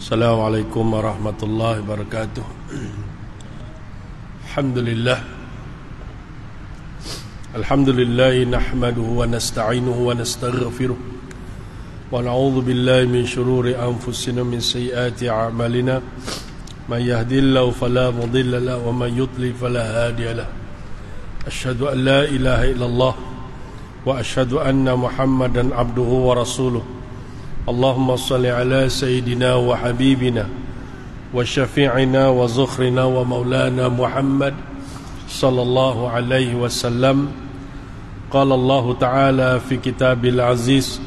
Assalamualaikum warahmatullahi wabarakatuh. Alhamdulillah nahmaduhu wa nasta'inuhu wa nastaghfiruh wa na'udzu billahi min shururi anfusina min sayyiati a'malina may yahdihillahu fala mudilla lahu wa may yudlil fala hadiya lahu. Asyhadu an la ilaha illallah wa asyhadu anna Muhammadan abduhu wa rasuluh. Allahumma salli ala sayyidina wa habibina wa syafi'ina wa zukhrina wa maulana Muhammad sallallahu alaihi wasallam. Qala Allah ta'ala fi kitabil aziz,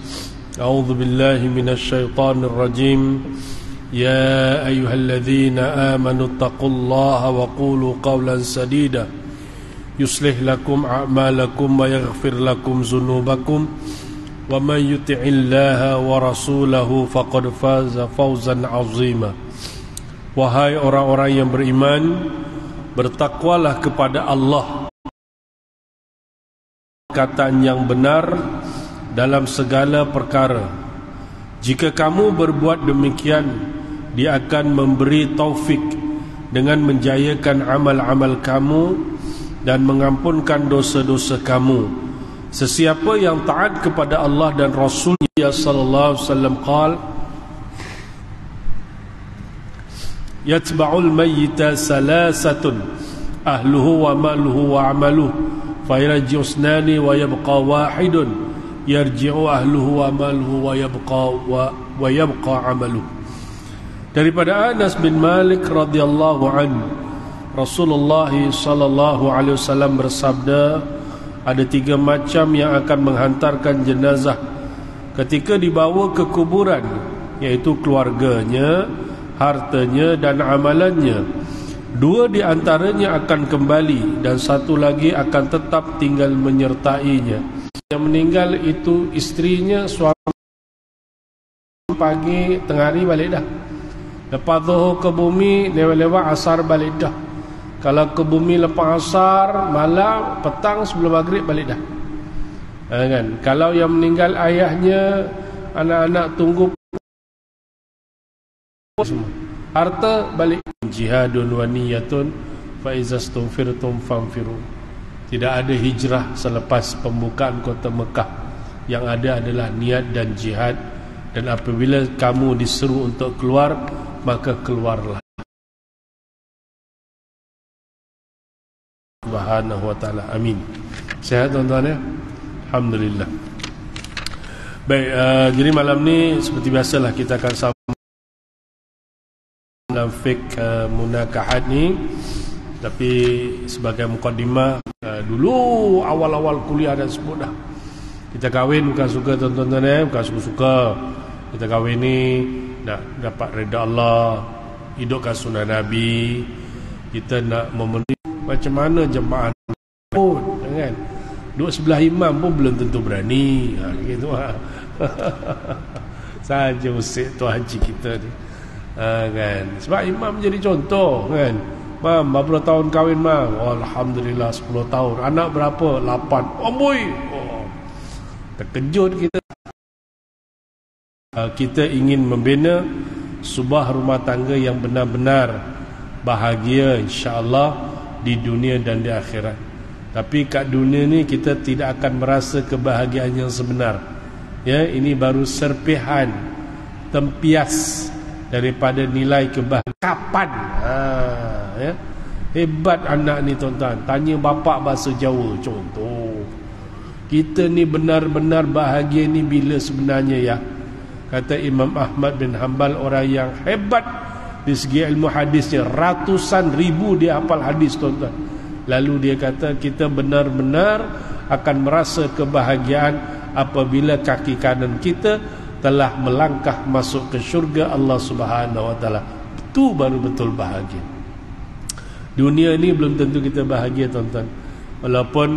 a'udzu billahi minasy syaithanir rajim. Ya ayyuhalladzina amanu taqullaha wa qulu qawlan sadida yuslih lakum a'malakum wa yaghfir lakum dzunubakum wa man yuti'illaha wa rasulahu faqad faza fawzan 'azima. Wahai orang-orang yang beriman, bertakwalah kepada Allah, perkataan yang benar dalam segala perkara. Jika kamu berbuat demikian, Dia akan memberi taufik dengan menjayakan amal-amal kamu dan mengampunkan dosa-dosa kamu. Sesiapa yang taat kepada Allah dan Rasulnya sallallahu alaihi wasallam qala yatba'ul mayyita salasatun ahluhu wa maluhu wa amaluhu fayarji'u isnani wa yabqa wahidun yarji'u ahluhu wa maluhu wa yabqa amaluhu. Daripada Anas bin Malik radhiyallahu anhu, Rasulullah sallallahu alaihi wasallam bersabda, ada 3 macam yang akan menghantarkan jenazah ketika dibawa ke kuburan, yaitu keluarganya, hartanya dan amalannya. 2 di antaranya akan kembali dan 1 lagi akan tetap tinggal menyertainya. Yang meninggal itu istrinya, suami pagi tengah hari balik dah. Lepas zuhur ke bumi, lewat-lewat asar balik dah. Kalau ke bumi lepas asar, malam, petang sebelum maghrib balik dah. Kan? Kalau yang meninggal ayahnya, anak-anak tunggu semua. Harta balik. Jihadun wa niyatun fa izastunfirtum fanfiru. Tidak ada hijrah selepas pembukaan kota Mekah. Yang ada adalah niat dan jihad. Dan apabila kamu diseru untuk keluar, maka keluarlah. Subhanahu wa ta'ala. Amin. Sehat tuan-tuan ya? Alhamdulillah. Baik, jadi malam ni seperti biasalah kita akan sambung dalam fiqh munakahat ni. Tapi sebagai mukaddimah, dulu awal-awal kuliah dah sebut dah, kita kahwin bukan suka tuan-tuan ya, bukan suka-suka. Kita kahwin ni nak dapat redha Allah, hidupkan sunnah Nabi. Kita nak memenuhi macam mana jemaah pun, kan? Duduk sebelah imam pun belum tentu berani. Gitu lah. Saja usik tu haji kita ni. Kan? Sebab imam jadi contoh, kan? Mam, berapa tahun kahwin, mam? Oh, alhamdulillah 10 tahun. Anak berapa? 8. Amboi. Oh, terkejut kita. Kita ingin membina sebuah rumah tangga yang benar-benar bahagia, insya-Allah, di dunia dan di akhirat. Tapi kat dunia ni kita tidak akan merasa kebahagiaan yang sebenar. Ya, ini baru serpihan, tempias daripada nilai kebahagiaan. Kapan? Ya. Hebat anak ni tuan-tuan. Tanya bapa bahasa Jawa contoh. Kita ni benar-benar bahagia ni bila sebenarnya ya? Kata Imam Ahmad bin Hanbal, orang yang hebat di segi ilmu hadisnya, ratusan ribu dia hafal hadis tuan-tuan. Lalu dia kata kita benar-benar akan merasa kebahagiaan apabila kaki kanan kita telah melangkah masuk ke syurga Allah Subhanahu wa taala. Itu baru betul bahagia. Dunia ni belum tentu kita bahagia tuan-tuan. Walaupun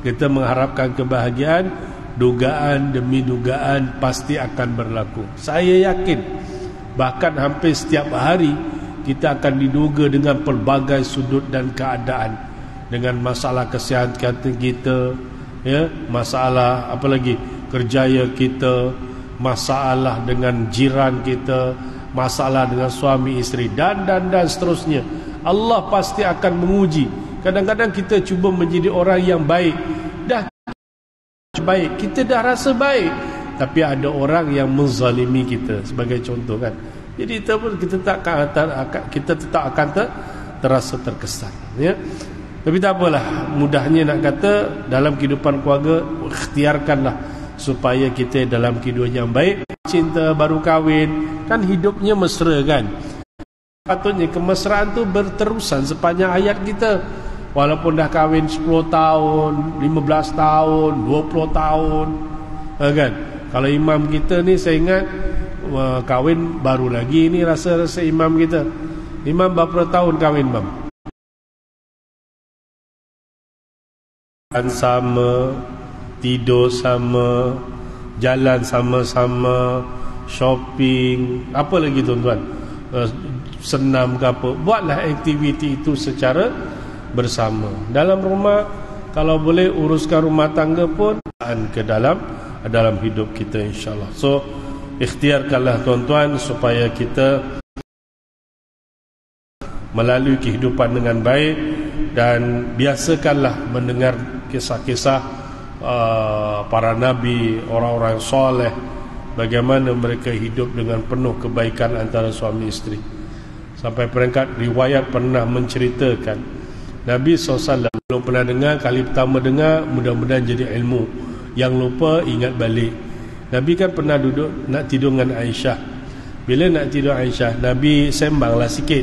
kita mengharapkan kebahagiaan, dugaan demi dugaan pasti akan berlaku. Saya yakin bahkan hampir setiap hari kita akan diduga dengan pelbagai sudut dan keadaan. Dengan masalah kesihatan kita, ya, masalah apa lagi, kerjaya kita, masalah dengan jiran kita, masalah dengan suami isteri, dan seterusnya. Allah pasti akan menguji. Kadang-kadang kita cuba menjadi orang yang baik, dah baik, kita dah rasa baik, tapi ada orang yang menzalimi kita, sebagai contoh kan. Jadi kita tetap akan terasa terkesan, ya. Tapi tak apalah, mudahnya nak kata dalam kehidupan keluarga, ikhtiarkanlah supaya kita dalam kehidupan yang baik. Cinta baru kahwin kan hidupnya mesra kan. Patutnya kemesraan tu berterusan sepanjang hayat kita. Walaupun dah kahwin 10 tahun, 15 tahun, 20 tahun, kan. Kalau imam kita ni, saya ingat kahwin baru lagi ni rasa imam kita. Imam berapa tahun kahwin, Imam? Sama, tidur sama, jalan sama-sama, shopping, apa lagi tuan-tuan, senam ke apa, buatlah aktiviti itu secara bersama. Dalam rumah, kalau boleh uruskan rumah tangga pun ke dalam hidup kita, insyaAllah. So ikhtiarkanlah tuan-tuan supaya kita melalui kehidupan dengan baik, dan biasakanlah mendengar kisah-kisah para nabi, orang-orang soleh, bagaimana mereka hidup dengan penuh kebaikan antara suami isteri. Sampai peringkat riwayat pernah menceritakan Nabi SAW belum pernah dengar, kali pertama dengar, mudah-mudahan jadi ilmu. Yang lupa ingat balik. Nabi kan pernah duduk nak tidur dengan Aisyah. Bila nak tidur Aisyah, Nabi sembanglah sikit,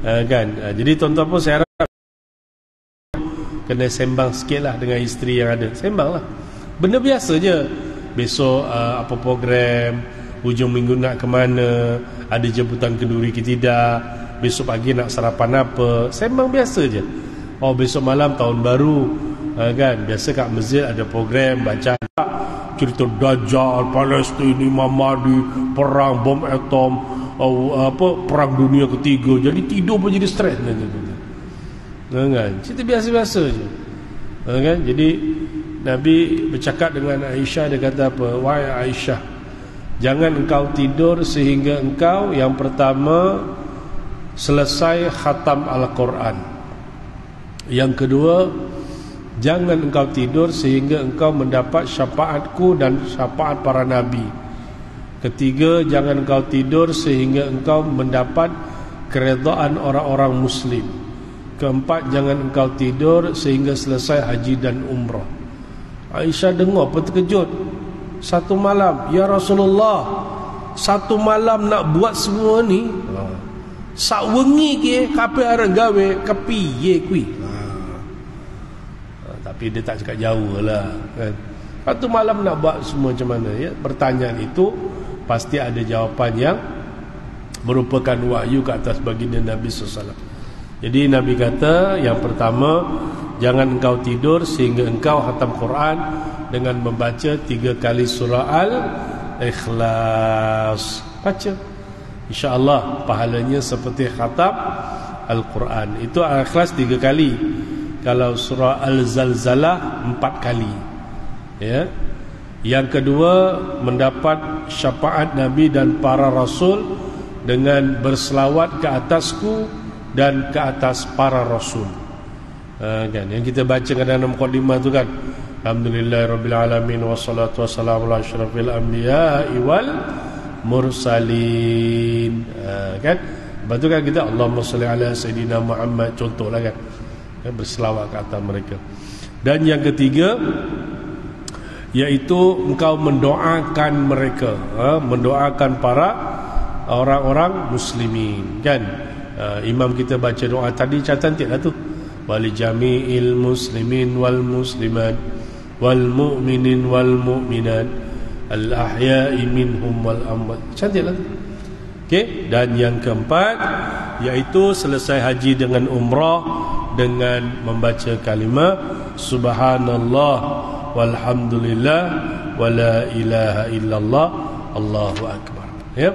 kan. Jadi tuan-tuan pun saya harap kena sembang sikit lah dengan isteri yang ada. Sembang lah, benda biasa je. Besok apa program, hujung minggu nak ke mana, ada jemputan kenduri ke tidak, besok pagi nak sarapan apa. Sembang biasa je. Oh, besok malam tahun baru, kan. Biasa kat masjid ada program baca cerita Dajjal, Palestin, Imam Mahdi, perang bom atom, perang dunia ketiga. Jadi tidur pun jadi stres, kan. Cerita biasa-biasa je, kan. Jadi Nabi bercakap dengan Aisyah, dia kata apa? Wahai Aisyah, jangan engkau tidur sehingga engkau yang pertama selesai khatam Al-Quran. Yang kedua, jangan engkau tidur sehingga engkau mendapat syafaatku dan syafaat para nabi. Ketiga, jangan engkau tidur sehingga engkau mendapat keredaan orang-orang muslim. Keempat, jangan engkau tidur sehingga selesai haji dan umrah. Aisyah dengar pun terkejut. Satu malam, ya Rasulullah, satu malam nak buat semua ni, sak wengi ke kape arang gawe kepiye kui. Tapi dia tak cakap jauh lah, kan. Satu malam nak buat semua macam mana, ya? Pertanyaan itu pasti ada jawapan yang merupakan wahyu ke atas baginda Nabi SAW. Jadi Nabi kata, yang pertama, jangan engkau tidur sehingga engkau khatam Quran dengan membaca 3 kali surah Al-Ikhlas. Baca, InsyaAllah pahalanya seperti khatam Al-Quran. Itu Al-Ikhlas 3 kali. Kalau surah Al-Zalzalah 4 kali, ya. Yang kedua, mendapat syafaat Nabi dan para Rasul dengan berselawat ke atasku dan ke atas para Rasul, kan. Yang kita baca dalam mukadimah tu kan, Alhamdulillahirrabbilalamin, wassalatu wassalamu ala asyrafil anbiya'i wal mursalin, kan. Lepas tu kan kita Allahumma salli ala Sayyidina Muhammad, contohlah kan, berselawat ke atas mereka. Dan yang ketiga, iaitu engkau mendoakan mereka, mendoakan para orang-orang muslimin, kan. Imam kita baca doa tadi, cantiklah tu, wali jami'il muslimin wal muslimat wal mu'minin wal mu'minat al ahya'i minhum wal amwat. Cantiklah tu. Okey. Dan yang keempat, iaitu selesai haji dengan umrah dengan membaca kalimah subhanallah walhamdulillah wala ilaha illallah Allahu akbar, ya.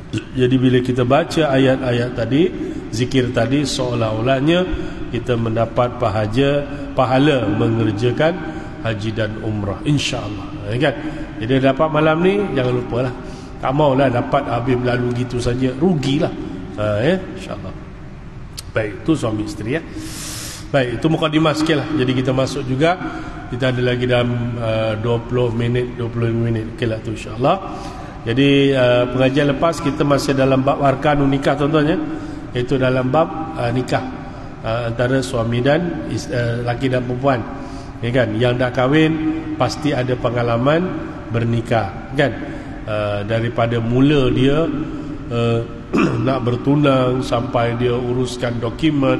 Jadi bila kita baca ayat-ayat tadi, zikir tadi, seolah-olahnya kita mendapat pahala mengerjakan haji dan umrah, insya-Allah. kan. Jadi dapat malam ni, jangan lupalah. Tak maulah dapat habis berlalu gitu saja, rugilah. InsyaAllah. Baik, itu suami isteri ya. Baik, itu mukadimah sikit lah. Jadi kita masuk juga. Kita ada lagi dalam 20 minit, 25 minit. Okey lah tu insyaAllah. Jadi pengajian lepas kita masih dalam bab arkanun nikah tuan-tuan ya. Iaitu dalam bab nikah antara suami dan laki dan perempuan. Ya kan? Yang dah kahwin pasti ada pengalaman bernikah kan. Daripada mula dia nak bertunang sampai dia uruskan dokumen,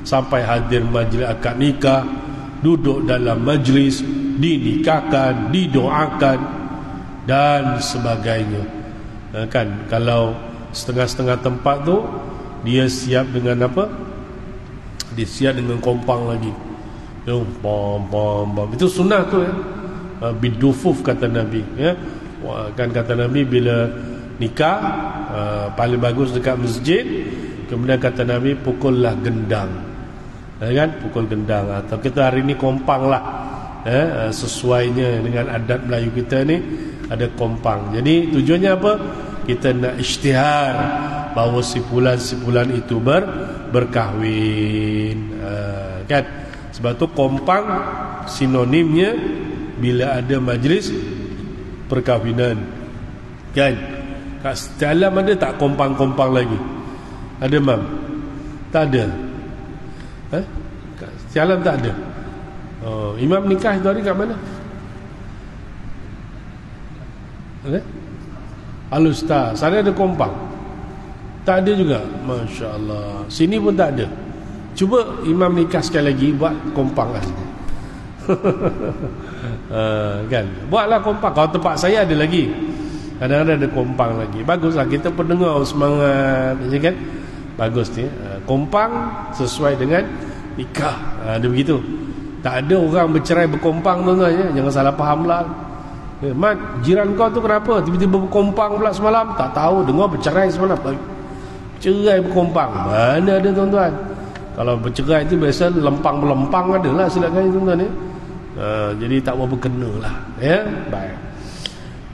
sampai hadir majlis akad nikah, duduk dalam majlis, dinikahkan, didoakan dan sebagainya. Kan kalau setengah-setengah tempat tu dia siap dengan apa? Dia siap dengan kompang lagi. Bom. Itu sunnah tu ya. Bidufuf kata Nabi ya. Kan kata Nabi bila nikah paling bagus dekat masjid. Kemudian kata Nabi pukullah gendang kan, pukul gendang. Atau kita hari ni kompang lah sesuainya dengan adat Melayu kita ni ada kompang. Jadi tujuannya apa? Kita nak isytihar bahawa sipulan-sipulan itu berkahwin kan. Sebab tu kompang sinonimnya bila ada majlis perkahwinan kan. Kat dalam ada tak kompang-kompang lagi? Ada mam? Tak ada. Kat dalam tak ada. Imam nikah itu hari kat mana? Al-Ustaz. Sana ada kompang? Tak ada juga. Masya Allah. Sini pun tak ada. Cuba imam nikah sekali lagi, buat kompang lah sini. Kan? Buatlah kompang. Kalau tempat saya ada lagi, kadang-kadang ada kompang lagi. Baguslah kita pendengar semangat je kan. Bagus ni. Kompang sesuai dengan nikah. Ada begitu. Tak ada orang bercerai berkompang tuan-tuan ya. Jangan salah faham lah. Mat, jiran kau tu kenapa tiba-tiba berkompang pula semalam? Tak tahu, dengar bercerai semalam. Cerai berkompang. Mana ada tuan-tuan? Kalau bercerai itu biasa lempang-melempang adalah silakan tuan-tuan ya. Jadi tak apa berkena lah ya. Baik.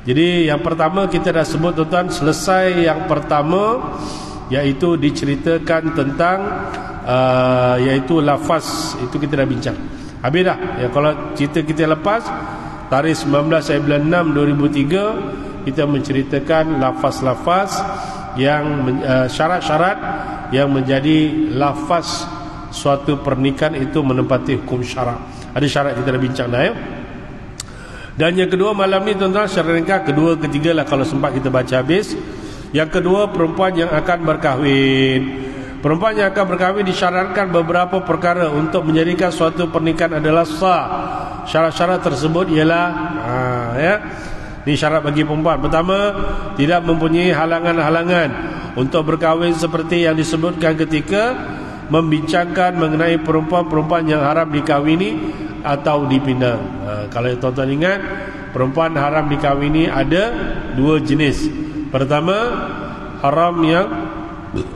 Jadi yang pertama kita dah sebut tuan-tuan, selesai yang pertama iaitu diceritakan tentang iaitu lafaz, itu kita dah bincang. Habis dah ya. Kalau cerita kita lepas tarikh 19 bulan 6 2003 kita menceritakan lafaz-lafaz yang syarat-syarat yang menjadi lafaz suatu pernikahan itu menempati hukum syarak. Ada syarat kita dah bincang dah ya. Dan yang kedua malam ni tuan-tuan, syarat nikah kedua ketiga lah kalau sempat kita baca habis. Yang kedua, perempuan yang akan berkahwin. Perempuan yang akan berkahwin disyaratkan beberapa perkara untuk menjadikan suatu pernikahan adalah sah. Syarat-syarat tersebut ialah ya. Ini syarat bagi perempuan. Pertama, tidak mempunyai halangan-halangan untuk berkahwin seperti yang disebutkan ketika membincangkan mengenai perempuan-perempuan yang haram dikahwini atau dipinang. Kalau tuan-tuan ingat, perempuan haram dikahwini ada dua jenis. Pertama, haram yang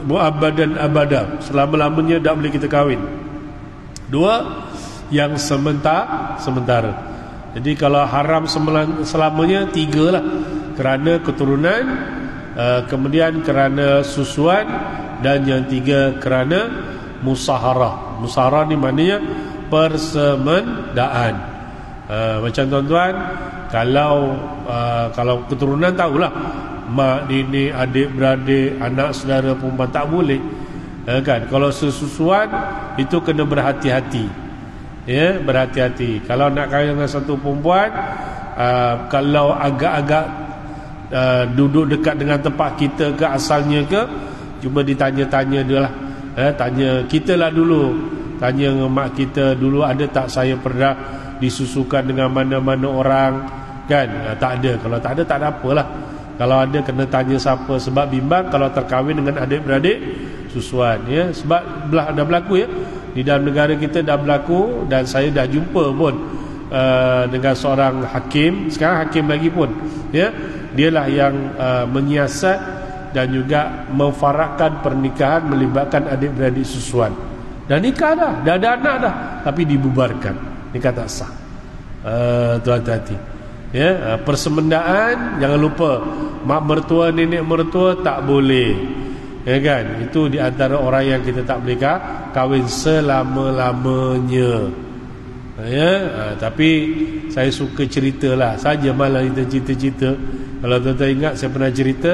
mu'abbadan abada, selama-lamanya tak boleh kita kahwin. Dua, yang sementara. Jadi kalau haram selamanya, tiga lah. Kerana keturunan, kemudian kerana susuan, dan yang tiga kerana musaharah. Musaharah ni maknanya persemendaan. Macam tuan-tuan, kalau keturunan tahulah, mak, nenek, adik, beradik, anak saudara perempuan tak boleh kan. Kalau sesusuan itu kena berhati-hati ya, berhati-hati. Kalau nak kahwin dengan satu perempuan, kalau agak-agak duduk dekat dengan tempat kita ke, asalnya ke, cuba ditanya-tanya dia lah. Tanya kita lah dulu, tanya dengan mak kita dulu, ada tak saya pernah disusukan dengan mana-mana orang kan. Tak ada. Kalau tak ada, tak ada apalah. Kalau ada, kena tanya siapa. Sebab bimbang kalau terkahwin dengan adik-beradik susuan ya. Sebab dah berlaku ya, di dalam negara kita dah berlaku. Dan saya dah jumpa pun dengan seorang hakim, sekarang hakim lagi pun ya. Dialah yang menyiasat dan juga memfarakkan pernikahan melibatkan adik-beradik susuan. Dan nikah dah ada anak dah, tapi dibubarkan, nikah tak sah. Tu hati-hati Ya, persemendaan jangan lupa, mak mertua nenek mertua tak boleh, ya kan. Itu di antara orang yang kita tak boleh kahwin selama-lamanya. Ya, tapi saya suka ceritalah saja, malah kita cerita-cerita. Kalau tuan-tuan ingat, saya pernah cerita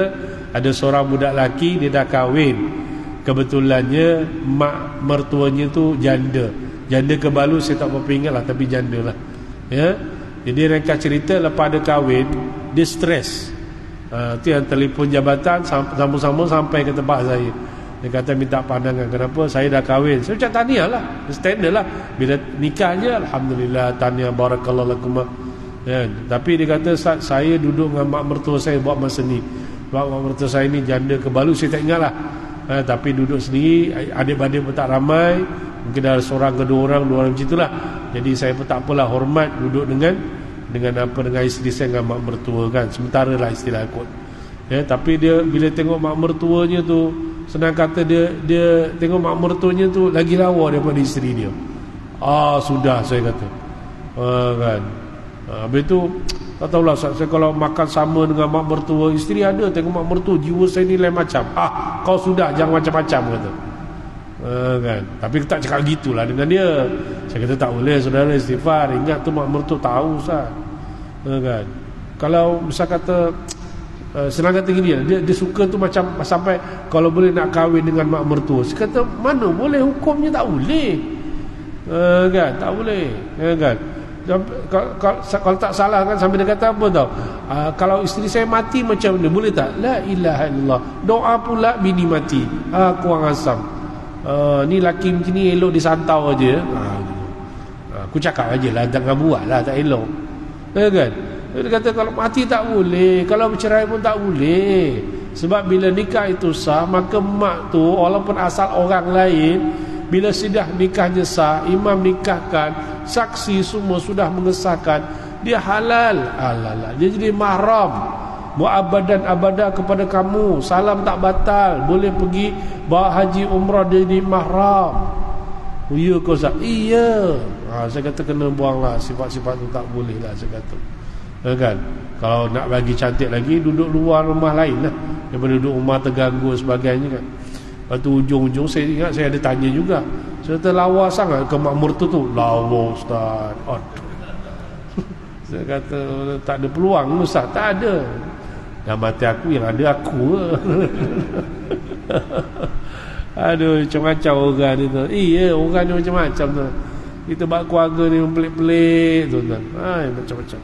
ada seorang budak lelaki, dia dah kahwin. Kebetulannya mak mertuanya tu janda kebalu, saya tak berapa ingat lah, tapi janda lah. Ya, jadi ringkas cerita, lepas ada kahwin dia stres. Itu yang telefon jabatan sama-sama sampai ke tempat saya. Dia kata minta pandangan, kenapa saya dah kahwin. Saya ucap tahniah lah, standard lah. Bila nikahnya, alhamdulillah, tahniah, barakallahu lakum. Ya, tapi dia kata, saya duduk dengan mak mertua saya buat masa ni. Mak mertua saya ni janda kebalu, saya tak ingat lah. Tapi duduk sendiri, adik-adik pun tak ramai, mungkin ada seorang ke dua orang macam itulah. Jadi saya pun tak apalah, hormat duduk dengan isteri saya, dengan mak mertua kan, sementara lah istilah kot. Ya, tapi dia bila tengok mak mertuanya tu, senang kata dia tengok mak mertuanya tu lagi lawa daripada isteri dia. Sudah, saya kata. Kan. Habis tu tak tahulah, saya kalau makan sama dengan mak mertua isteri, ada tengok mak mertua, jiwa saya ni lain macam. Kau sudah, jangan macam-macam, kata. Kan. Tapi tak cakap gitulah dengan dia. Saya kata tak boleh, saudara, istighfar. Ingat tu mak mertua tahu, Ustaz. Kan. Kalau misal kata senang kata gini, dia suka tu macam sampai kalau boleh nak kahwin dengan mak mertua. Saya kata mana boleh, hukumnya tak boleh. Kan, tak boleh. Kan. Kalau tak salah kan, sampai dia kata apa tau, kalau isteri saya mati macam mana, boleh tak? La ilaha illallah. Doa pula bini mati, kurang asam. Ni laki macam ni elok disantau aja. Aku cakap aje lah, jangan buat lah, tak elok. Kan? Dia kata kalau mati tak boleh, kalau bercerai pun tak boleh. Sebab bila nikah itu sah, maka mak tu walaupun asal orang lain, bila sudah nikahnya sah, imam nikahkan, saksi semua sudah mengesahkan, dia halal. Dia jadi mahram, mu'abadan abada kepada kamu. Salam tak batal, boleh pergi bawa haji umrah, dia jadi mahram. Ya kau Ustaz? Iya. Saya kata kena buanglah sifat-sifat tu, tak boleh lah, saya kata. Kan? Kalau nak bagi cantik lagi, duduk luar rumah lain lah, daripada duduk rumah terganggu sebagainya kan. Lepas tu ujung-ujung saya ingat saya ada tanya juga, saya kata lawa sangat ke mak mertua tu. Lawa Ustaz. Saya kata tak ada peluang Ustaz. Tak ada. Dalam hati aku yang ada aku. Aduh, macam-macam orang ni tu. Iya, orang ni macam-macam tu. Kita buat keluarga ni pelik-pelik tu kan. Macam-macam.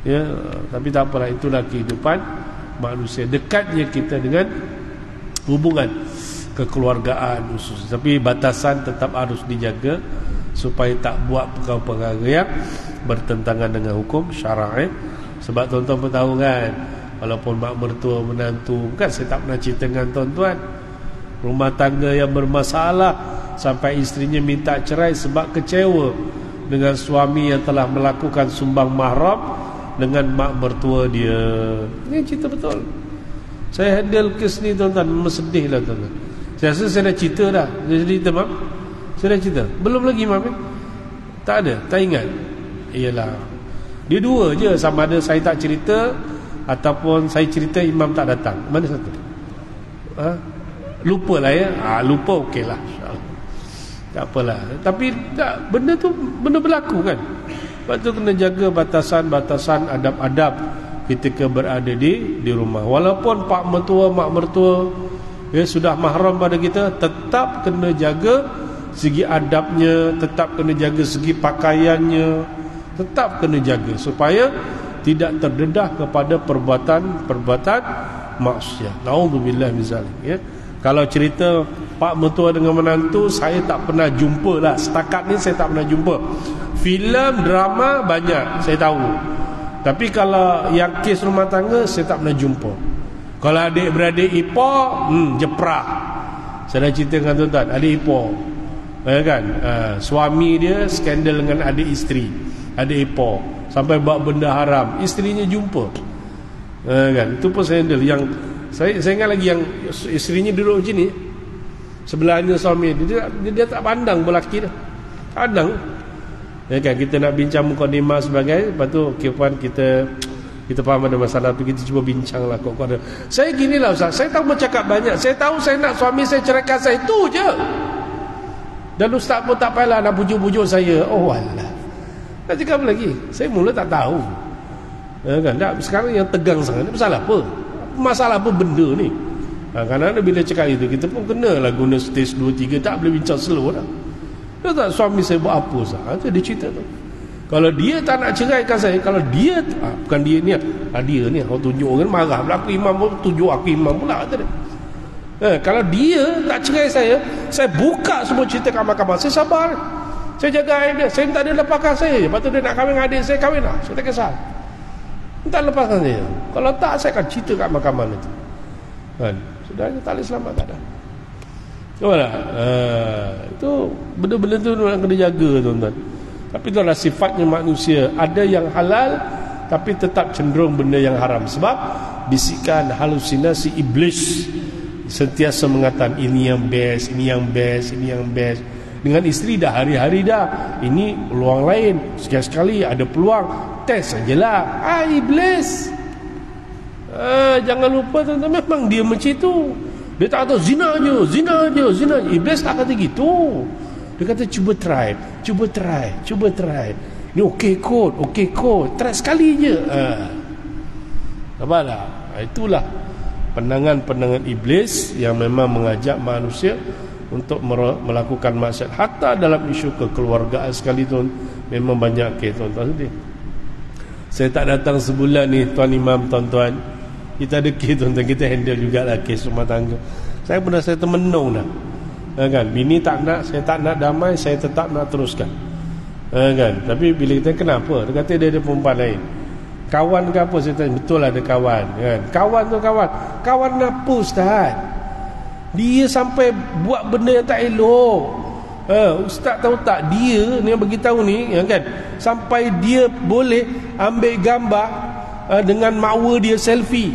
Ya, tapi tak apalah, itulah kehidupan manusia. Dekatnya kita dengan hubungan kekeluargaan khusus. Tapi batasan tetap harus dijaga supaya tak buat perkara-perkara yang bertentangan dengan hukum syar'i. Sebab tuan-tuan pun tahu kan, walaupun mak mertua menantu, bukan saya tak pernah cerita dengan tuan-tuan, rumah tangga yang bermasalah sampai isterinya minta cerai sebab kecewa dengan suami yang telah melakukan sumbang mahram dengan mak mertua dia. Ini cerita betul. Saya handle kes ni tuan-tuan, memang sedih lah tuan-tuan. Saya rasa saya dah cerita dah. Saya cerita mak, saya dah cerita. Belum lagi mak, tak ada, tak ingat. Iyalah, dia dua je, sama ada saya tak cerita ataupun saya cerita imam tak datang. Mana satu? Lupa lah ya. Lupa okey lah, tak apalah. Tapi tak, benda tu benda berlaku kan. Sebab tu kena jaga batasan-batasan adab-adab ketika berada di rumah. Walaupun pak mertua, mak mertua sudah mahram pada kita, tetap kena jaga segi adabnya, tetap kena jaga segi pakaiannya, tetap kena jaga supaya tidak terdedah kepada perbuatan maksiat. Nauzubillah min zalik ya. Kalau cerita pak mertua dengan menantu, saya tak pernah jumpa lah. Setakat ni saya tak pernah jumpa. Filem, drama banyak saya tahu. Tapi kalau yang kes rumah tangga, saya tak pernah jumpa. Kalau adik-beradik ipar, jeprah. Saya dah cerita dengan tuan-tuan, adik ipar, kan? Suami dia skandal dengan adik isteri, adik ipar, sampai buat benda haram, isterinya jumpa. Kan? Itu pun saya handle. Yang saya ingat lagi yang isterinya duduk macam ni, sebelahnya suami dia tak pandang lelaki dah. Pandang. Ya kan, kita nak bincang mukadimah sebagai, lepas tu okey puan, kita faham ada masalah tu, kita cuba bincang lah kok ada. Saya ginilah Ustaz, saya tahu bercakap banyak, saya tahu saya nak suami saya ceraikan saya, itu je. Dan Ustaz pun tak payahlah nak bujuk-bujuk saya. Oh alah, nak cakap apa lagi? Saya mula tak tahu. Ya kan, tak, sekarang yang tegang sangat, masalah apa? Masalah apa benda ni? Kadang-kadang bila cakap itu, kita pun kenalah guna stage 2, 3, tak boleh bincang slow dah. Dia tak, suami saya buat apa Ustaz? Dia cerita tu. Kalau dia tak nak ceraikan saya, kalau dia bukan dia ni, dia ni orang tunjuk kan, marah pula aku imam pun, tunjuk aku imam pula kata dia. Kalau dia tak cerai saya buka semua cerita kat mahkamah. Saya sabar, saya jaga air dia, saya minta dia lepaskan saya. Lepas tu dia nak kahwin dengan adik saya, kahwin lah, saya tak kisah, minta lepaskan saya. Kalau tak, saya akan cerita kat mahkamah nanti kan. Sudahnya tak boleh selamat, tak ada. Itu benda-benda tu nak kena jaga tuan-tuan. Tapi itulah sifatnya manusia. Ada yang halal tapi tetap cenderung benda yang haram. Sebab bisikan halusinasi iblis sentiasa mengatakan ini yang best, ini yang best, ini yang best. Dengan isteri dah hari-hari dah, ini peluang lain, sekali-sekali ada peluang, tes sajalah. Iblis. Jangan lupa tuan-tuan, memang dia macam itu. Dia tak kata zina je. Iblis tak kata gitu. Dia kata cuba try. Ni okey kot, try sekali je. Nampak tak? Itulah pandangan-pandangan iblis yang memang mengajak manusia untuk melakukan maksiat. Hatta dalam isu kekeluargaan sekali tu memang banyak kes tuan-tuan. Saya tak datang sebulan ni tuan imam, tuan-tuan, kita ada kes tuan-tuan, kita handle jugalah kes rumah tangga. Saya termenung dah, kan, bini tak nak, saya tak nak damai, saya tetap nak teruskan, kan. Tapi bila kita kenapa, dia kata dia ada perempuan lain. Kawan ke apa? Saya tanya, betul ada kawan, kan. Kawan apa Ustaz? Dia sampai buat benda yang tak elok. Ustaz tahu tak, dia ni yang beritahu ni, kan, sampai dia boleh ambil gambar dengan makwa dia selfie,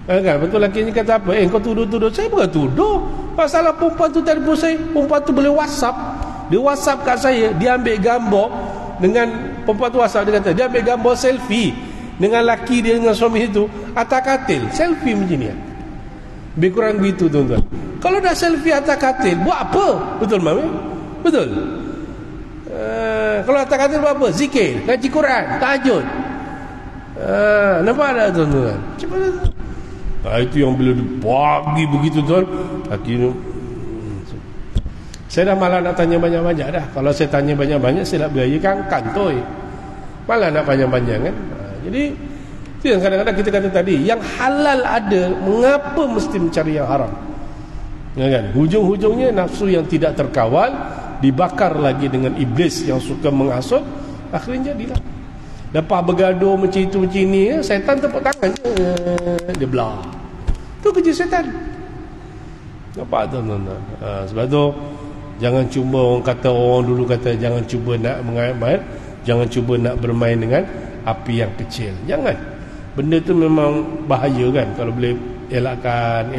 kan. Betul lakinya kata apa? Kau tuduh. Saya bukan tuduh. Masalah perempuan tu telefon saya, perempuan tu boleh WhatsApp. Dia WhatsApp kat saya, dia ambil gambar dengan perempuan tu WhatsApp, dia kata dia ambil gambar selfie dengan laki dia, dengan suami itu atas katil, selfie macam ni. Lebih kurang begitu tuan-tuan. Kalau dah selfie atas katil, buat apa? Betul Mami? Betul. Kalau atas katil buat apa? Zikir, ngaji Quran, tahajud. Nampak tak tuan-tuan? Itu yang bila pagi begitu tuan, akhirnya saya dah malah nak tanya banyak-banyak dah. Kalau saya tanya banyak-banyak, saya nak berayakan kantoi, malah nak panjang-panjang, kan. Jadi itu yang kadang-kadang kita kata tadi, yang halal ada, mengapa mesti mencari yang haram, ya kan? Hujung-hujungnya nafsu yang tidak terkawal dibakar lagi dengan iblis yang suka menghasut. Akhirnya jadilah lepas bergaduh macam itu macam ni, setan tepuk tangan, dia belah. Itu kerja setan. Nampak tuan-tuan? Sebab tu jangan cuba, orang dulu kata jangan cuba nak mengait, jangan cuba nak bermain dengan api yang kecil. Jangan. Benda tu memang bahaya, kan. Kalau boleh elakkan,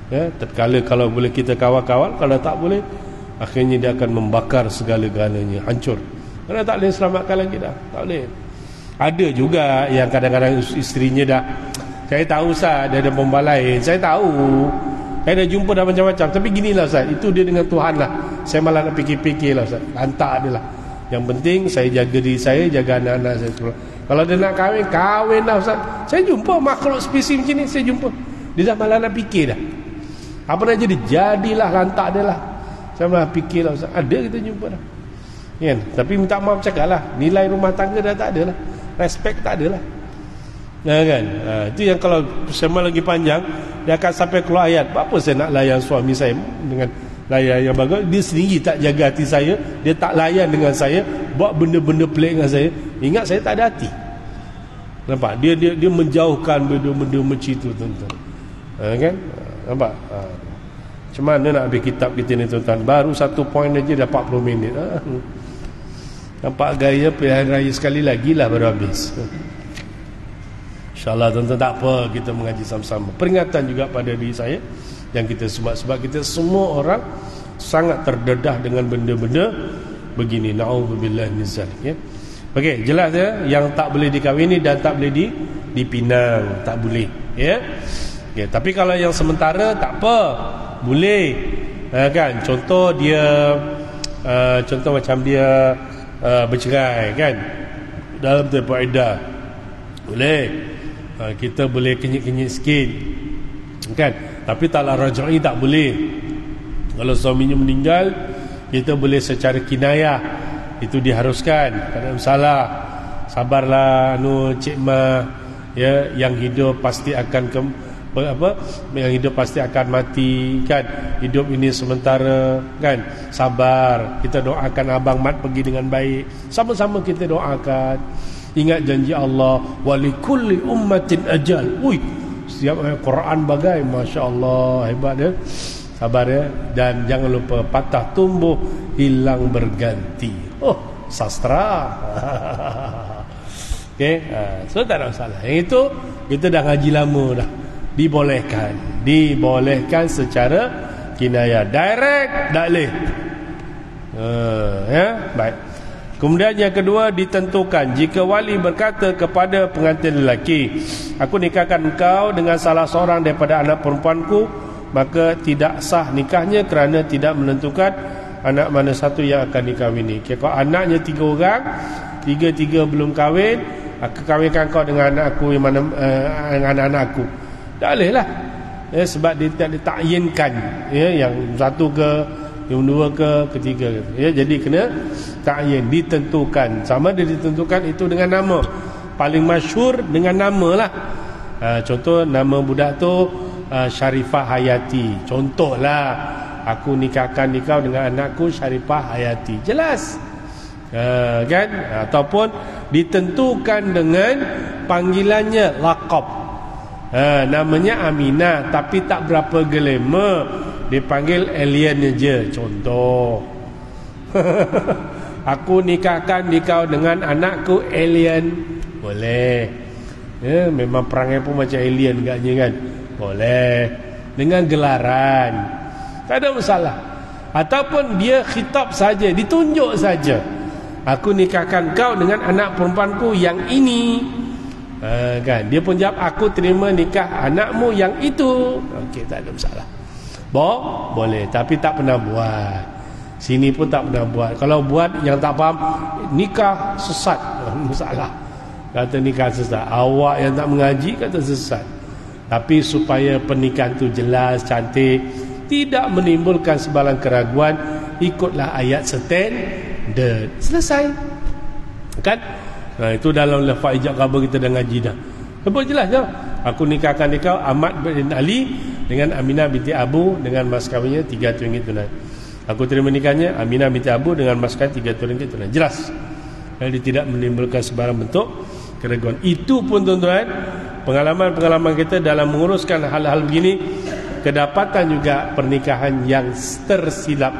ya. Tatkala kalau boleh kita kawal-kawal, kalau tak boleh, akhirnya dia akan membakar segala-galanya, hancur. Kerana tak boleh selamatkan lagi dah. Tak boleh. Ada juga yang kadang-kadang isterinya dah, saya tahu Ustaz, dia ada perempuan lain, saya tahu, saya dah jumpa dah macam-macam. Tapi ginilah Ustaz, itu dia dengan Tuhan lah. Saya malah nak fikir-fikir lah Ustaz, lantak dia lah. Yang penting saya jaga diri saya, jaga anak-anak saya. Kalau dia nak kahwin lah Ustaz. Saya jumpa makhluk spesies macam ni, saya jumpa, dia dah malah nak fikir dah, apa nak jadi, jadilah, lantak dia lah. Saya malah fikir lah Ustaz. Ada kita jumpa dah, kan? Tapi minta maaf cakap lah, nilai rumah tangga dah tak ada lah, respect tak ada lah, kan. Itu yang kalau sembang lagi panjang, dia akan sampai keluar ayat, apa saya nak layan suami saya dengan layan yang bagus, dia sendiri tak jaga hati saya, dia tak layan dengan saya, buat benda-benda pelik dengan saya. Ingat saya tak ada hati. Nampak? Dia menjauhkan benda-benda macam itu tuan-tuan, kan. Nampak? Macam mana nak habis kitab kita ni tuan-tuan? Baru satu poin aja dah 40 minit. Nampak gaya pilihan raya sekali lagi lah baru habis. InsyaAllah tuan-tuan, tak apa, kita mengaji sama-sama. Peringatan juga pada diri saya yang kita sebab kita semua orang sangat terdedah dengan benda-benda begini. Na'udzubillah min zalik, ya. Okey, jelas ya, yang tak boleh dikahwini dan tak boleh dipinang, tak boleh, ya. Okay, tapi kalau yang sementara tak apa, boleh, kan? Contoh dia contoh macam dia bercerai, kan, dalam tempoh iddah, boleh, kita boleh kenyit-kenyit sikit, kan. Tapi talak raj'i tak boleh. Kalau suaminya meninggal, kita boleh secara kinayah, itu diharuskan, tak ada masalah. Sabarlah Cik Ma, ya, yang hidup pasti akan yang hidup pasti akan mati, kan. Hidup ini sementara, kan. Sabar, kita doakan Abang Mat pergi dengan baik, sama-sama kita doakan. Ingat janji Allah, walikulli ummatin ajal. Ui, setiap ayat Quran bagai, Masya Allah, hebat ya. Sabar ya. Dan jangan lupa patah tumbuh hilang berganti. Oh, sastra. Okay, so tak ada masalah. Yang itu kita dah ngaji lama dah. Dibolehkan secara kinayah. Direct tak boleh. Ya, baik. Kemudian yang kedua, ditentukan jika wali berkata kepada pengantin lelaki, aku nikahkan engkau dengan salah seorang daripada anak perempuanku, maka tidak sah nikahnya kerana tidak menentukan anak mana satu yang akan dikahwini. Kalau anaknya 3 orang, 3 belum kahwin, aku kahwinkan kau dengan anak aku yang mana dengan anak aku, tak boleh lah, ya, sebab dia tak ditakyinkan, ya, yang satu ke, yang dua ke, ketiga ke, ya. Jadi kena takyin, ditentukan. Sama dia ditentukan itu dengan nama. Paling masyhur dengan nama lah. Contoh nama budak tu Syarifah Hayati. Contohlah, aku nikahkan kau dengan anakku Syarifah Hayati. Jelas, kan? Ataupun ditentukan dengan panggilannya, laqab. Namanya Aminah, tapi tak berapa glamour, dipanggil alien je. Contoh, aku nikahkan kau dengan anakku alien, boleh, ya, memang perangai pun macam alien agaknya, kan, boleh, dengan gelaran, tak ada masalah. Ataupun dia khitab saja, ditunjuk saja, aku nikahkan kau dengan anak perempuanku yang ini, kan, dia pun jawab, aku terima nikah anakmu yang itu. Okey, tak ada masalah. Boleh, tapi tak pernah buat. Sini pun tak pernah buat. Kalau buat, yang tak faham, nikah sesat, masalah. Kata nikah sesat. Awak yang tak mengaji kata sesat. Tapi supaya pernikahan tu jelas, cantik, tidak menimbulkan sebarang keraguan, ikutlah ayat standard, selesai, kan. Itu dalam lafaz ijab kabul kita dah ngaji dah. Sebut jelas je, aku nikahkan kau Ahmad bin Ali dengan Aminah binti Abu dengan mas kahwinnya RM300 tunai. Aku terima nikahnya Aminah binti Abu dengan mas kahwin RM300 tunai. Jelas. Dia tidak menimbulkan sebarang bentuk keraguan. Itu pun tuan-tuan, pengalaman-pengalaman kita dalam menguruskan hal-hal begini, kedapatan juga pernikahan yang tersilap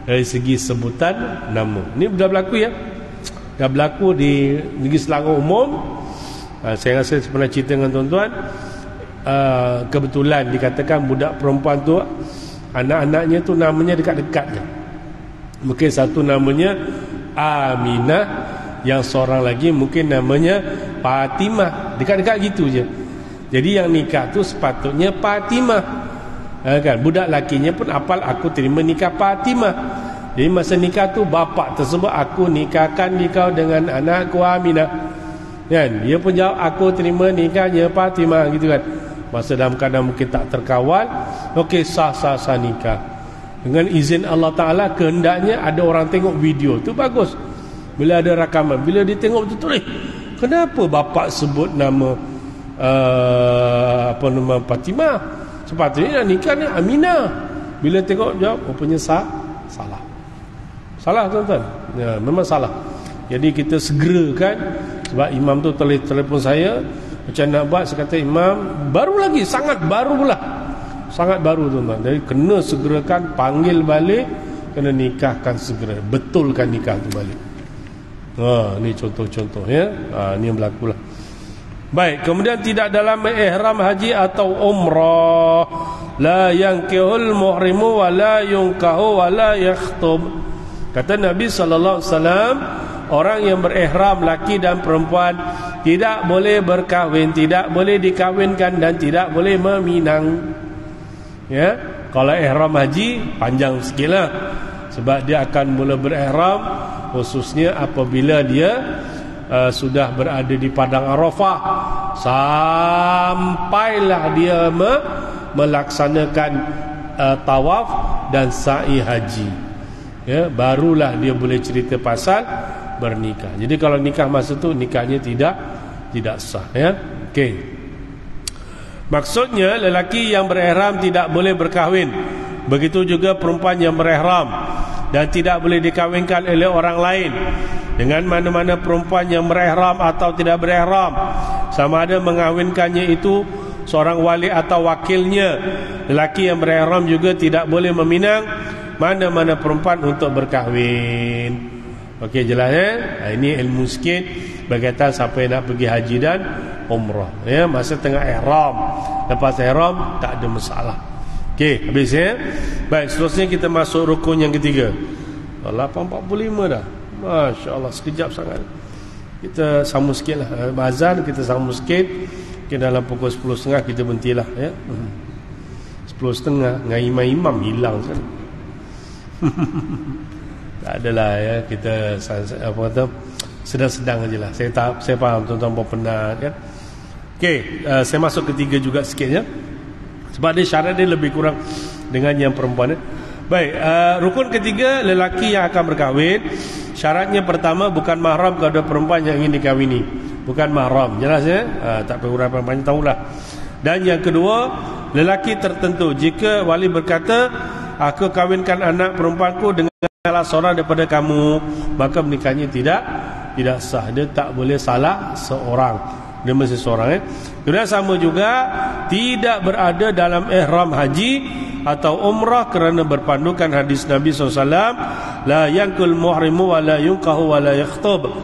dari segi sebutan nama. Ini sudah berlaku, ya. Dah berlaku di Negeri Selangor umum. Saya rasa pernah cerita dengan tuan-tuan. Kebetulan dikatakan budak perempuan tu, anak-anaknya tu namanya dekat-dekat je. Mungkin satu namanya Aminah, yang seorang lagi mungkin namanya Fatimah, dekat-dekat gitu je. Jadi yang nikah tu sepatutnya Fatimah, kan. Budak lakinya pun apal, aku terima nikah Fatimah. Jadi masa nikah tu, bapak tersebut, aku nikahkan kau dengan anakku Aminah, kan. Dia pun jawab, aku terima nikahnya Fatimah, gitu kan. Masa dalam keadaan mungkin tak terkawal, okey, sah nikah dengan izin Allah Ta'ala. Kehendaknya ada orang tengok video tu, bagus. Bila ada rakaman, bila dia tengok betul-betul, kenapa bapak sebut nama nama Fatimah, sepatutnya nikah ni Aminah. Bila tengok jawab, rupanya salah tuan-tuan, ya, memang salah. Jadi kita segerakan, sebab imam tu telefon saya, macam nak buat. Saya kata, imam baru lagi, sangat baru pula, sangat baru tuan-tuan. Jadi kena segerakan, panggil balik, kena nikahkan segera, betulkan nikah tu balik. Ni contoh-contoh, ya. Ni yang berlaku lah. Baik, kemudian tidak dalam ihram haji atau umrah, la yankihul muhrimu wa la yunkahu wa la yakhtub. Kata Nabi SAW, orang yang berihram laki dan perempuan tidak boleh berkahwin, tidak boleh dikahwinkan dan tidak boleh meminang. Ya, kalau ihram haji panjang sikitlah, sebab dia akan mula berihram khususnya apabila dia sudah berada di padang Arafah, sampailah dia melaksanakan tawaf dan sa'i haji. Ya, barulah dia boleh cerita pasal bernikah. Jadi kalau nikah masa tu, nikahnya tidak sah, ya. Okey. Maksudnya lelaki yang berihram tidak boleh berkahwin. Begitu juga perempuan yang berihram, dan tidak boleh dikahwinkan oleh orang lain. Dengan mana-mana perempuan yang berihram atau tidak berihram, sama ada mengahwinkannya itu seorang wali atau wakilnya. Lelaki yang berihram juga tidak boleh meminang mana-mana perempuan untuk berkahwin. Okey, jelas, ya? Ini ilmu sikit berkaitan siapa yang nak pergi haji dan umrah, ya, masa tengah ihram. Lepas ihram tak ada masalah. Okey, habis, ya. Baik, seterusnya kita masuk rukun yang ketiga. 8.45 dah. Masya-Allah, sekejap sangat. Kita sambung sikitlah. Azan kita sambung sikit. Mungkin dalam pukul 10.30 kita berhentilah, ya. 10.30 dengan imam hilang kan. Tak adalah, ya, kita apa kata, sedang-sedang aje lah. Saya faham tuan-tuan pun penat, kan. Okey, saya masuk ketiga juga sikit, ya, sebab dia syarat dia lebih kurang dengan yang perempuan, ya. Baik, rukun ketiga, lelaki yang akan berkahwin, syaratnya pertama bukan mahram kepada perempuan yang ingin dikahwini. Bukan mahram, jelas, ya. Tak perlu uraian panjang, tahulah. Dan yang kedua, lelaki tertentu. Jika wali berkata, aku kawinkan anak perempuanku dengan salah seorang daripada kamu, maka menikahnya tidak sah. Dia tak boleh salah seorang, dia mesti seorang, ya. Kemudian sama juga tidak berada dalam ihram haji atau umrah kerana berpandukan hadis Nabi SAW, la yankul muhrimu wa la yunkahu wa la yakhtub.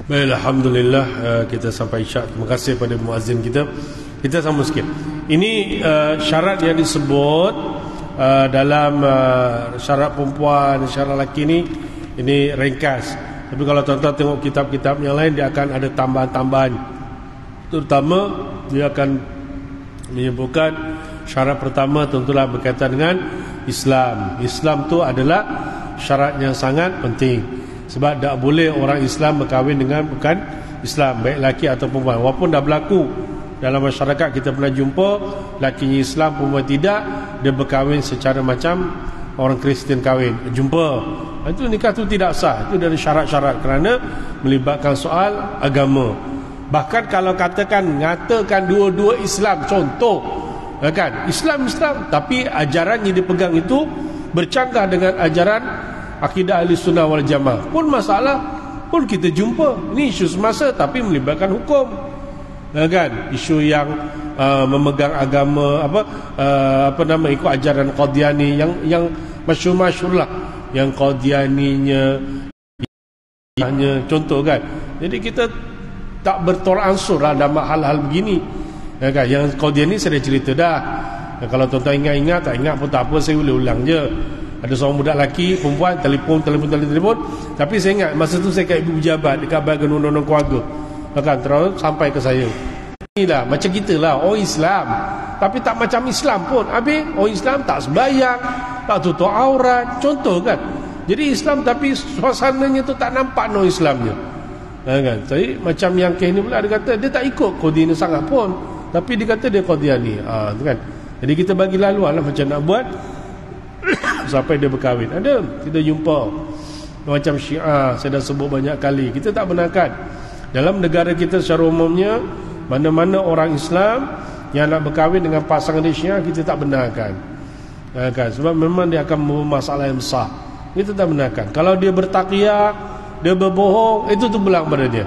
Baik, alhamdulillah, kita sampai isyak. Terima kasih pada muazzin kita. Kita sambung sikit. Ini syarat yang disebut dalam syarat perempuan, syarat lelaki ini ringkas. Tapi kalau tuan-tuan tengok kitab-kitab yang lain, dia akan ada tambahan-tambahan. Terutama dia akan menyebutkan syarat pertama tentulah berkaitan dengan Islam. Islam tu adalah syarat yang sangat penting. Sebab tak boleh orang Islam berkahwin dengan bukan Islam, baik lelaki atau perempuan. Walaupun dah berlaku dalam masyarakat, kita pernah jumpa lakinya Islam, perempuan tidak, dia berkahwin secara macam orang Kristian kahwin, jumpa. Itu nikah tu tidak sah. Itu dari syarat-syarat kerana melibatkan soal agama. Bahkan kalau ngatakan dua-dua Islam, contoh kan, Islam tapi ajaran yang dipegang itu bercanggah dengan ajaran akidah ahli sunnah wal jamaah, pun masalah pun kita jumpa. Ini isu semasa tapi melibatkan hukum, kan? Isu yang memegang agama ikut ajaran Qadiani yang masyhur lah, yang Qadianinya contoh kan. Jadi kita tak bertolak ansur lah dalam hal-hal begini, kan? Yang Qadiani saya dah cerita dah. Kalau tuan-tuan ingat-ingat, tak ingat pun tak apa, saya ulang je. Ada seorang budak lelaki, perempuan, telefon. Tapi saya ingat masa tu saya kat ibu pejabat dekat bahagian undang-undang keluarga, kan, terus sampai ke saya. Inilah macam kita lah, orang Islam tapi tak macam Islam pun. Habis orang Islam tak sembahyang, tak tutup aurat, contoh kan. Jadi Islam tapi suasananya tu tak nampak non Islamnya, kan. Jadi macam yang kes ni pula, dia kata dia tak ikut Qadiani sangat pun, tapi dia kata dia Qadiani, kan. Jadi kita bagi laluan lah macam nak buat sampai dia berkahwin. Ada kita jumpa macam Syiah, saya dah sebut banyak kali, kita tak benarkan. Dalam negara kita secara umumnya, mana-mana orang Islam yang nak berkahwin dengan pasangan dia Syiah, kita tak benarkan, kan? Sebab memang dia akan membawa masalah yang besar. Kita tak benarkan. Kalau dia bertaqiah, dia berbohong, itu tu belang pada dia.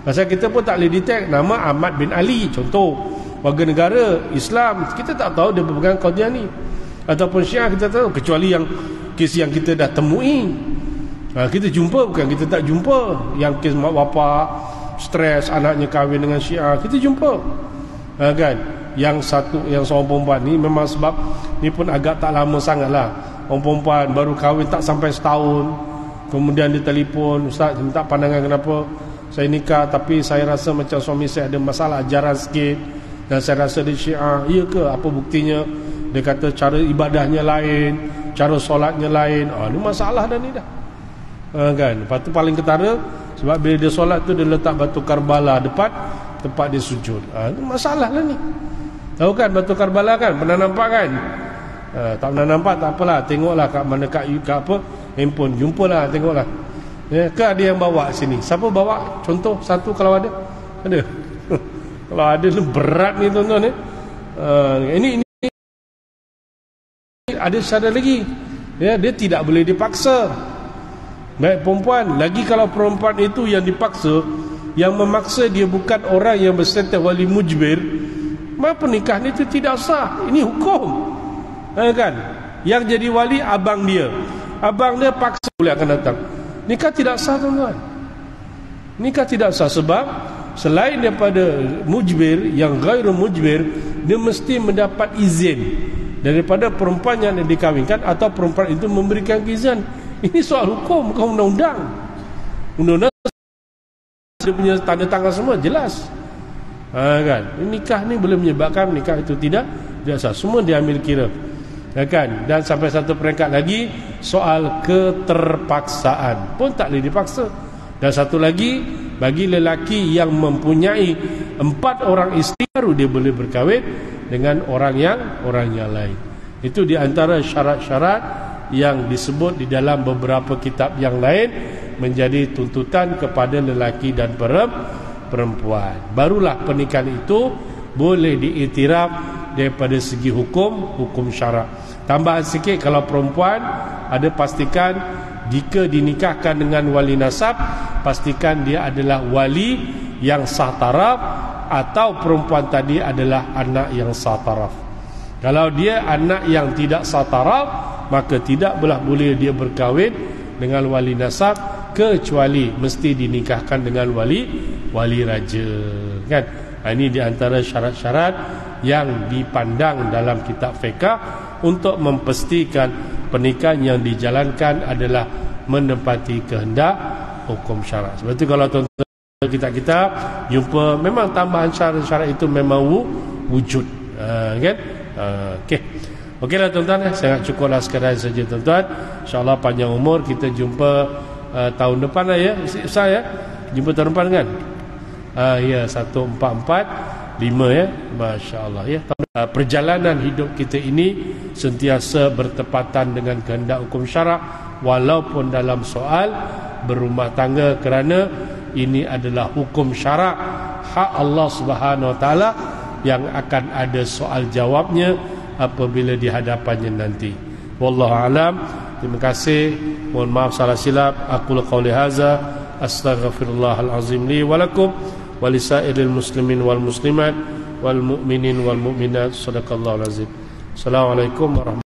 Pasal kita pun tak boleh detect nama Ahmad bin Ali, contoh warga negara Islam, kita tak tahu dia berpegang Qadiani ataupun Syiah, kita tahu, kecuali yang kes yang kita dah temui. Kita jumpa, bukan kita tak jumpa. Yang kes mak bapak stres anaknya kahwin dengan Syiah, kita jumpa, kan. Yang seorang perempuan ni memang sebab ni pun agak tak lama sangat lah. Orang perempuan baru kahwin tak sampai setahun, kemudian dia telefon, Ustaz minta pandangan kenapa saya nikah tapi saya rasa macam suami saya ada masalah ajaran sikit dan saya rasa dia Syiah. Ya ke? Apa buktinya? Dia kata cara ibadahnya lain, cara solatnya lain. Ini masalah dah ni dah, kan. Lepas tu paling ketara, sebab bila dia solat tu dia letak batu Karbala depan tempat dia sujud. Ini masalah lah ni. Tahu kan batu Karbala kan? Pernah nampak kan? Tak pernah nampak, tak apalah, tengoklah kat mana, kat apa handphone, jumpalah, tengoklah. Ya, ke ada yang bawa sini? Siapa bawa? Contoh satu kalau ada. Ada. Kalau ada lu berat ni tuan-tuan ni. Ini ada syarat lagi, ya, dia tidak boleh dipaksa. Baik perempuan, lagi kalau perempuan itu yang dipaksa, yang memaksa dia bukan orang yang berstatus wali mujbir, maka pernikahan itu tidak sah. Ini hukum, kan. Yang jadi wali abang dia paksa boleh akan datang. Nikah tidak sah, tuan-tuan. Nikah tidak sah sebab selain daripada mujbir, yang ghairu mujbir, dia mesti mendapat izin daripada perempuan yang dikahwinkan atau perempuan itu memberikan izin. Ini soal hukum, bukan undang-undang. Undang-undang dia punya tanda tangan semua jelas, kan. Nikah ni boleh menyebabkan nikah itu tidak sah. Semua diambil kira, kan. Dan sampai satu peringkat lagi, soal keterpaksaan pun tak boleh dipaksa. Dan satu lagi, bagi lelaki yang mempunyai 4 orang isteri, baru dia boleh berkahwin dengan orang yang lain. Itu di antara syarat-syarat yang disebut di dalam beberapa kitab yang lain menjadi tuntutan kepada lelaki dan perempuan. Barulah pernikahan itu boleh diiktiraf daripada segi hukum syarak. Tambahan sikit, kalau perempuan ada, pastikan jika dinikahkan dengan wali nasab, pastikan dia adalah wali yang sah taraf, atau perempuan tadi adalah anak yang sah taraf. Kalau dia anak yang tidak sah taraf, maka tidak boleh dia berkahwin dengan wali nasab, kecuali mesti dinikahkan dengan wali raja, kan? Ini di antara syarat-syarat yang dipandang dalam kitab fiqh untuk memastikan pernikahan yang dijalankan adalah menepati kehendak hukum syarak. Sebab itu kalau tuan-tuan kita jumpa memang tambahan syarat-syarat itu memang wujud, kan? Okeylah tuan-tuan, sangat cukuplah sekadar saja tuan-tuan. InsyaAllah panjang umur, kita jumpa tahun depan lah ya, Ustaz ya. Jumpa tahun depan kan? Ya, 1445 ya. Masya-Allah ya. Perjalanan hidup kita ini sentiasa bertepatan dengan kehendak hukum syarak walaupun dalam soal berumah tangga, kerana ini adalah hukum syarak, hak Allah Subhanahu Wa Taala yang akan ada soal jawabnya apabila di hadapannya nanti. Wallahu alam. Terima kasih. Mohon maaf salah silap. Aqul qouli hadza astaghfirullahal azim li wa lakum wa lisairil muslimin wal muslimat wal mu'minin wal mu'minat. Shadaqallahul azim. Assalamualaikum warahmatullahi wabarakatuh.